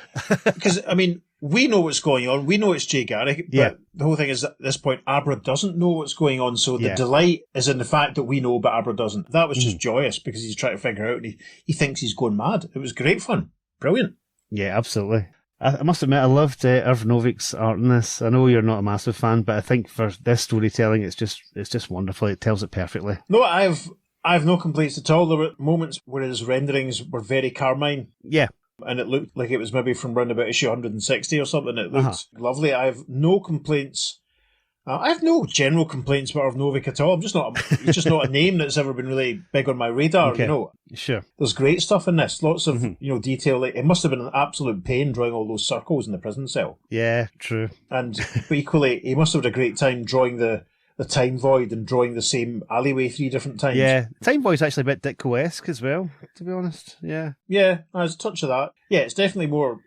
because, I mean, we know what's going on. We know it's Jay Garrick, but the whole thing is at this point, Abra doesn't know what's going on, so the delight is in the fact that we know, but Abra doesn't. That was just joyous, because he's trying to figure out, and he thinks he's going mad. It was great fun. Brilliant. Yeah, absolutely. I must admit, I loved Irv Novic's art in this. I know you're not a massive fan, but I think for this storytelling, it's just wonderful. It tells it perfectly. No, I have no complaints at all. There were moments where his renderings were very Carmine. Yeah. and it looked like it was maybe from round about issue 160 or something. It looked lovely. I have no complaints. I have no general complaints about Arvnovic at all. It's just not a name that's ever been really big on my radar. Okay. You know, Sure. there's great stuff in this. Lots of detail. Like, it must have been an absolute pain drawing all those circles in the prison cell. Yeah, true. And but equally, he must have had a great time drawing the time void and drawing the same alleyway 3 different times. Yeah, Time Void's actually a bit Ditko-esque as well, to be honest. Yeah. Yeah, there's a touch of that. Yeah, it's definitely more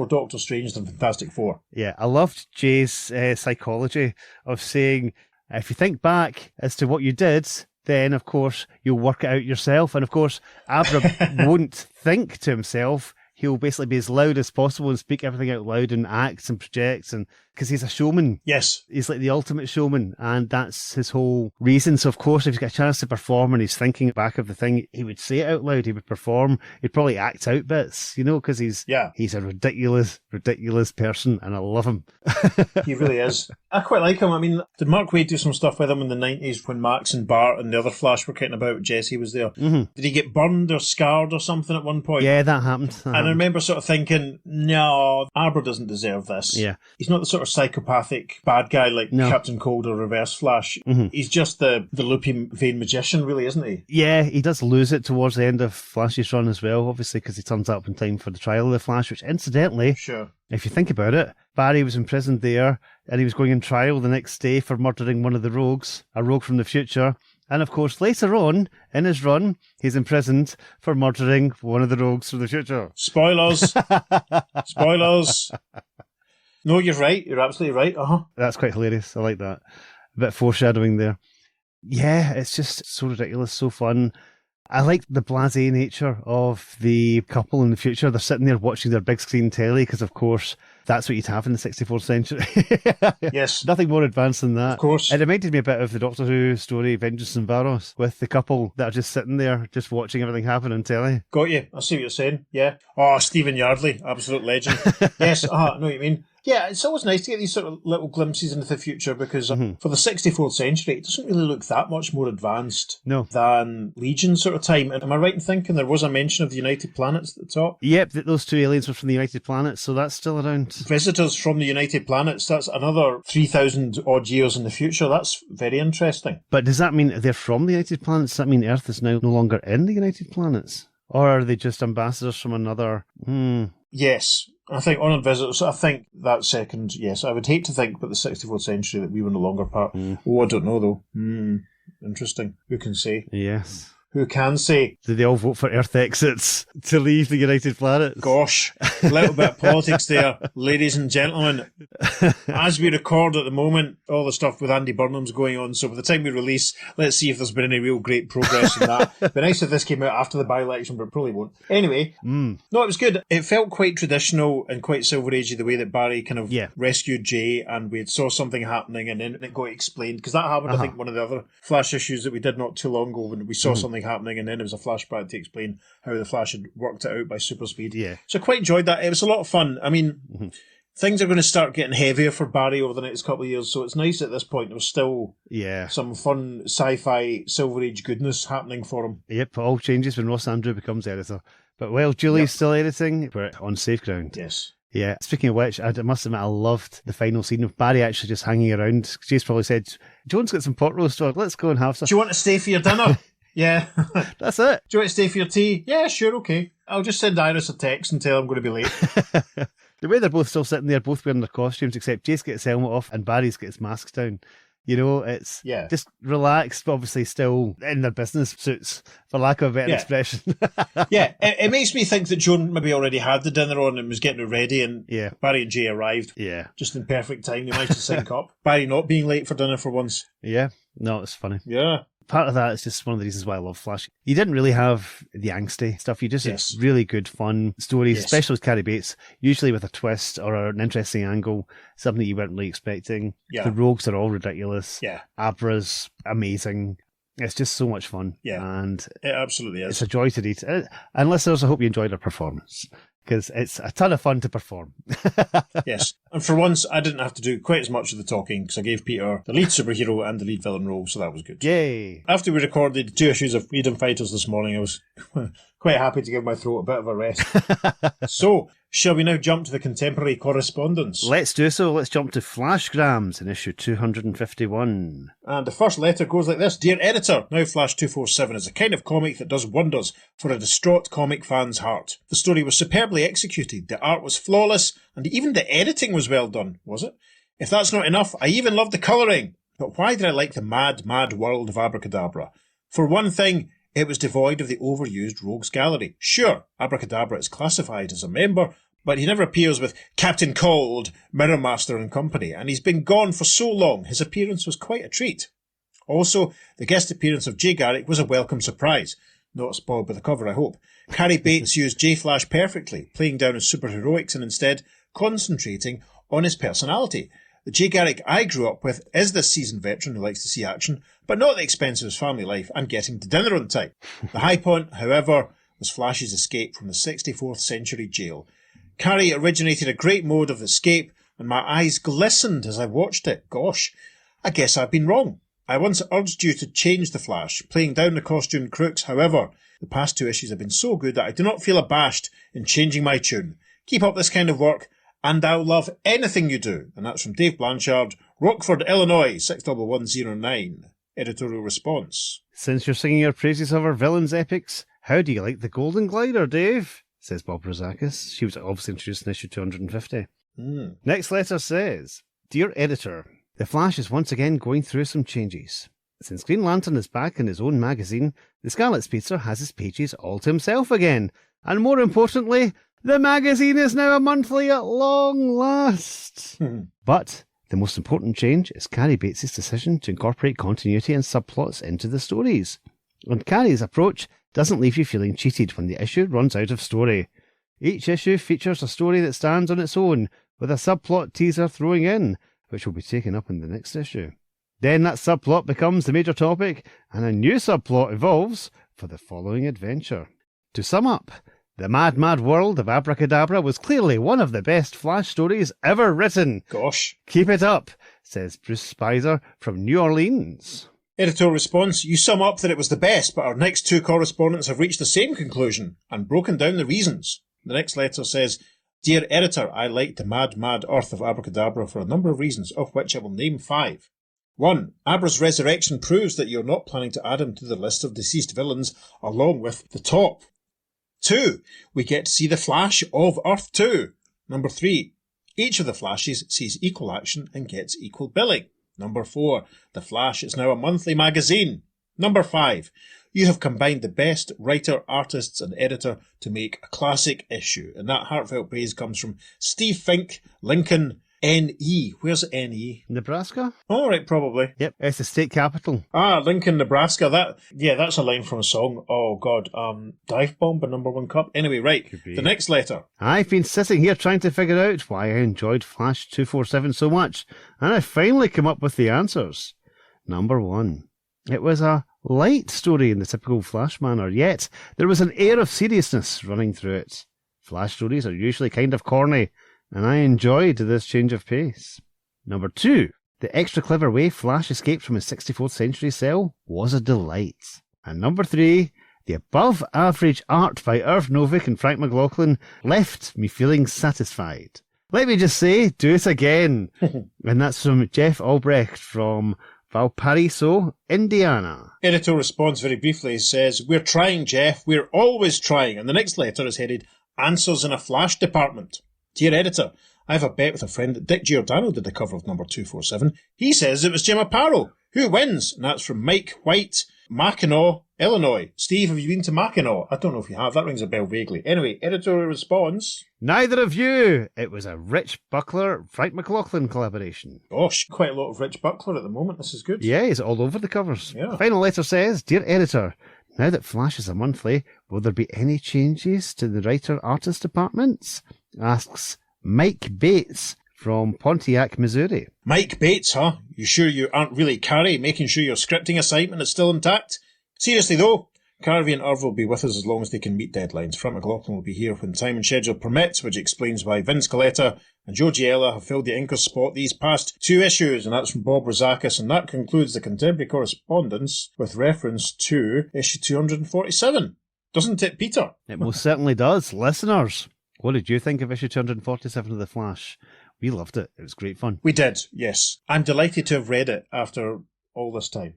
Doctor Strange than Fantastic Four. Yeah, I loved Jay's psychology of saying, if you think back as to what you did, then, of course, you'll work it out yourself. And, of course, Abra won't think to himself. He'll basically be as loud as possible and speak everything out loud and acts and projects, and because he's a showman. Yes. He's like the ultimate showman, and that's his whole reason. So, of course, if he's got a chance to perform and he's thinking back of the thing, he would say it out loud, he would perform, he'd probably act out bits, because he's a ridiculous, ridiculous person, and I love him. He really is. I quite like him. I mean, did Mark Waid do some stuff with him in the 90s when Max and Bart and the other Flash were kicking about? Jesse was there. Mm-hmm. Did he get burned or scarred or something at one point? Yeah, that happened. And I remember sort of thinking, no, Abra doesn't deserve this. Yeah. He's not the sort of psychopathic bad guy like Captain Cold or Reverse Flash. Mm-hmm. He's just the loopy vain magician, really, isn't he? Yeah, he does lose it towards the end of Flash's run as well, obviously, because he turns up in time for the trial of the Flash, which incidentally, if you think about it, Barry was imprisoned there and he was going in trial the next day for murdering one of the rogues, a rogue from the future. And of course, later on in his run, he's imprisoned for murdering one of the rogues from the future. Spoilers. Spoilers. No, you're right. You're absolutely right. That's quite hilarious. I like that. A bit of foreshadowing there. Yeah, it's just so ridiculous, so fun. I like the blasé nature of the couple in the future. They're sitting there watching their big screen telly because, of course, that's what you'd have in the 64th century. Yes. Nothing more advanced than that. Of course. It reminded me a bit of the Doctor Who story, Vengeance and Varos, with the couple that are just sitting there, just watching everything happen on telly. Got you. I see what you're saying. Yeah. Oh, Stephen Yardley, absolute legend. Yes, I know what you mean. Yeah, it's always nice to get these sort of little glimpses into the future because for the 64th century, it doesn't really look that much more advanced than Legion sort of time. Am I right in thinking there was a mention of the United Planets at the top? Yep, those 2 aliens were from the United Planets, so that's still around. Visitors from the United Planets, that's another 3,000 odd years in the future. That's very interesting. But does that mean they're from the United Planets? Does that mean Earth is now no longer in the United Planets? Or are they just ambassadors from another... Yes. I think honoured visitors, I think that second, yes. I would hate to think about the 64th century that we were no longer part. Oh, I don't know though. Interesting. Who can say? Yes. Who can say? Did they all vote for Earth exits to leave the United Planets? Gosh, a little bit of politics there, ladies and gentlemen. As we record at the moment, all the stuff with Andy Burnham's going on, so by the time we release, let's see if there's been any real great progress in that. It'd be nice if this came out after the by-election, but it probably won't. Anyway, no, it was good. It felt quite traditional and quite Silver Agey, the way that Barry kind of rescued Jay, and we saw something happening, and then it got explained, because that happened, I think, one of the other Flash issues that we did not too long ago, when we saw something happening, and then there was a flashback to explain how the Flash had worked it out by super speed. Yeah. So I quite enjoyed that. It was a lot of fun. I mean, things are going to start getting heavier for Barry over the next couple of years, so it's nice at this point there's still some fun sci-fi Silver Age goodness happening for him. Yep, all changes when Ross Andrew becomes editor. But while Julie's still editing, we're on safe ground. Yes. Yeah, speaking of which, I must admit I loved the final scene of Barry actually just hanging around. Jay's probably said, Joan's got some pot roast on, let's go and have some. Do you want to stay for your dinner? Yeah. That's it. Do you want to stay for your tea? Yeah, sure, okay. I'll just send Iris a text and tell her I'm going to be late. The way they're both still sitting there, both wearing their costumes, except Jace gets his helmet off and Barry's got his mask down. It's just relaxed, but obviously still in their business suits, for lack of a better expression. It makes me think that Joan maybe already had the dinner on and was getting it ready, and Barry and Jay arrived just in perfect time. They managed to sync up. Barry not being late for dinner for once. Yeah, no, it's funny. Yeah. Part of that is just one of the reasons why I love Flash. You didn't really have the angsty stuff. You just had really good, fun stories, especially with Carrie Bates, usually with a twist or an interesting angle, something that you weren't really expecting. Yeah. The rogues are all ridiculous. Yeah. Abra's amazing. It's just so much fun. Yeah. And it absolutely is. It's a joy to read. And listeners, I hope you enjoyed our performance, because it's a ton of fun to perform. Yes. And for once, I didn't have to do quite as much of the talking because I gave Peter the lead superhero and the lead villain role, so that was good. Yay! After we recorded 2 issues of Freedom Fighters this morning, I was quite happy to give my throat a bit of a rest. So, shall we now jump to the contemporary correspondence? Let's do so. Let's jump to Flashgrams in issue 251. And the first letter goes like this. Dear Editor, now Flash 247 is a kind of comic that does wonders for a distraught comic fan's heart. The story was superbly executed, the art was flawless, and even the editing was well done, was it? If that's not enough, I even loved the colouring. But why did I like the mad, mad world of Abra Kadabra? For one thing, it was devoid of the overused rogues gallery. Sure, Abra Kadabra is classified as a member, but he never appears with Captain Cold, Mirror Master and company, and he's been gone for so long, his appearance was quite a treat. Also, the guest appearance of Jay Garrick was a welcome surprise. Not spoiled by the cover, I hope. Carrie Bates used J-Flash perfectly, playing down his superheroics and instead concentrating on his personality. The Jay Garrick I grew up with is this seasoned veteran who likes to see action, but not at the expense of his family life and getting to dinner on time. The high point, however, was Flash's escape from the 64th century jail. Carrie originated a great mode of escape, and my eyes glistened as I watched it. Gosh, I guess I've been wrong. I once urged you to change the Flash, playing down the costumed crooks. However, the past 2 issues have been so good that I do not feel abashed in changing my tune. Keep up this kind of work, and I'll love anything you do. And that's from Dave Blanchard, Rockford, Illinois, 61109. Editorial response. Since you're singing your praises of our villains' epics, how do you like the Golden Glider, Dave? Says Bob Rozakis. She was obviously introduced in issue 250. Next letter says, Dear Editor, the Flash is once again going through some changes. Since Green Lantern is back in his own magazine, the Scarlet Speedster has his pages all to himself again. And more importantly, the magazine is now a monthly at long last. But the most important change is Carrie Bates' decision to incorporate continuity and subplots into the stories. And Carrie's approach doesn't leave you feeling cheated when the issue runs out of story. Each issue features a story that stands on its own, with a subplot teaser throwing in, which will be taken up in the next issue. Then that subplot becomes the major topic, and a new subplot evolves for the following adventure. To sum up, the mad, mad world of Abra Kadabra was clearly one of the best Flash stories ever written. Gosh. Keep it up, says Bruce Spicer from New Orleans. Editorial response, you sum up that it was the best, but our next 2 correspondents have reached the same conclusion and broken down the reasons. The next letter says, Dear Editor, I liked the mad, mad earth of Abra Kadabra for a number of reasons, of which I will name 5. 1. Abra's resurrection proves that you're not planning to add him to the list of deceased villains along with the top. 2. We get to see the Flash of Earth 2. Number 3. Each of the Flashes sees equal action and gets equal billing. Number 4. The Flash is now a monthly magazine. Number 5. You have combined the best writer, artists and editor to make a classic issue. And that heartfelt praise comes from Steve Fink, Lincoln, N.E. Where's N.E.? Nebraska? Oh, right, probably. Yep, it's the state capital. Ah, Lincoln, Nebraska. That's a line from a song. Oh, God. Dive Bomb by Number One Cup. Anyway, right. The next letter. I've been sitting here trying to figure out why I enjoyed Flash 247 so much, and I finally come up with the answers. Number 1. It was a light story in the typical Flash manner, yet there was an air of seriousness running through it. Flash stories are usually kind of corny, and I enjoyed this change of pace. Number 2. The extra clever way Flash escaped from his 64th century cell was a delight. And number 3. The above-average art by Irv Novick and Frank McLaughlin left me feeling satisfied. Let me just say, do it again. And that's from Jeff Albrecht from Valparaiso, Indiana. Editor responds very briefly, says, We're trying, Jeff. We're always trying. And the next letter is headed, Answers in a Flash Department. Dear Editor, I have a bet with a friend that Dick Giordano did the cover of number 247. He says it was Jim Aparo. Who wins? And that's from Mike White, Mackinac, Illinois. Steve, have you been to Mackinac? I don't know if you have. That rings a bell vaguely. Anyway, editorial response. Neither of you. It was a Rich Buckler, Frank McLaughlin collaboration. Gosh, quite a lot of Rich Buckler at the moment. This is good. Yeah, he's all over the covers. Yeah. The final letter says, Dear Editor, now that Flash is a monthly, will there be any changes to the writer-artist departments? Asks Mike Bates from Pontiac, Missouri. Mike Bates, huh? You sure you aren't really Carrie, making sure your scripting assignment is still intact? Seriously though, Carvey and Irv will be with us as long as they can meet deadlines. Frank McLaughlin will be here when time and schedule permits, which explains why Vince Coletta and Joe Giella have filled the anchor spot these past 2 issues, and that's from Bob Rozakis, and that concludes the contemporary correspondence with reference to issue 247. Doesn't it, Peter? It most certainly does. Listeners, what did you think of issue 247 of The Flash? We loved it. It was great fun. We did, yes. I'm delighted to have read it after all this time.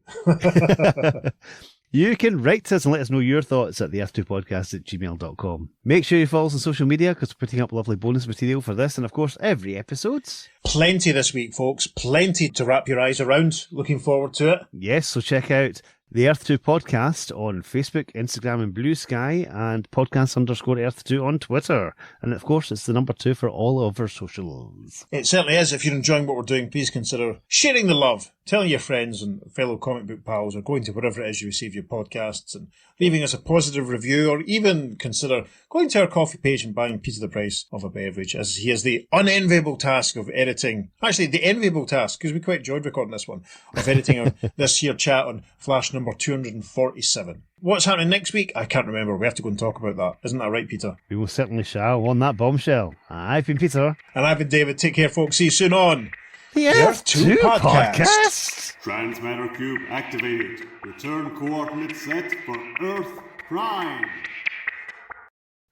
You can write to us and let us know your thoughts at the Earth2podcast@gmail.com. Make sure you follow us on social media because we're putting up lovely bonus material for this and, of course, every episode. Plenty this week, folks. Plenty to wrap your eyes around. Looking forward to it. Yes, so check out the Earth 2 Podcast on Facebook, Instagram and Blue Sky, and podcast_Earth2 on Twitter. And, of course, it's the number 2 for all of our socials. It certainly is. If you're enjoying what we're doing, please consider sharing the love, telling your friends and fellow comic book pals, or going to wherever it is you receive your podcasts and leaving us a positive review, or even consider going to our coffee page and buying Peter the price of a beverage, as he has the unenviable task of editing. Actually, the enviable task, because we quite enjoyed recording this one, of editing this here chat on Flash number 247. What's happening next week? I can't remember. We have to go and talk about that. Isn't that right, Peter? We most certainly shall. On that bombshell, I've been Peter. And I've been David. Take care, folks. See you soon on the Earth 2 Podcast. Transmatter Cube activated. Return coordinates set for Earth Prime.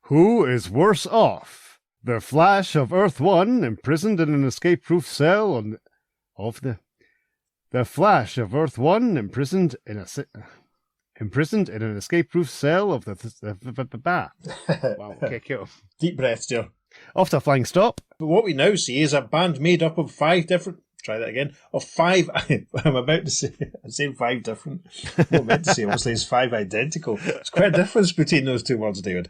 Who is worse off? The Flash of Earth 1, imprisoned in an escape-proof cell on... The Flash of Earth 1, imprisoned in an escape-proof cell of the... Wow, okay, cool. Deep breaths, dear. Off to a flying stop. But what we now see is a band made up of 5 different... Try that again. Of 5... I'm about to say... I'm saying 5 different. What I meant to say, obviously, is 5 identical. There's quite a difference between those 2 words, David.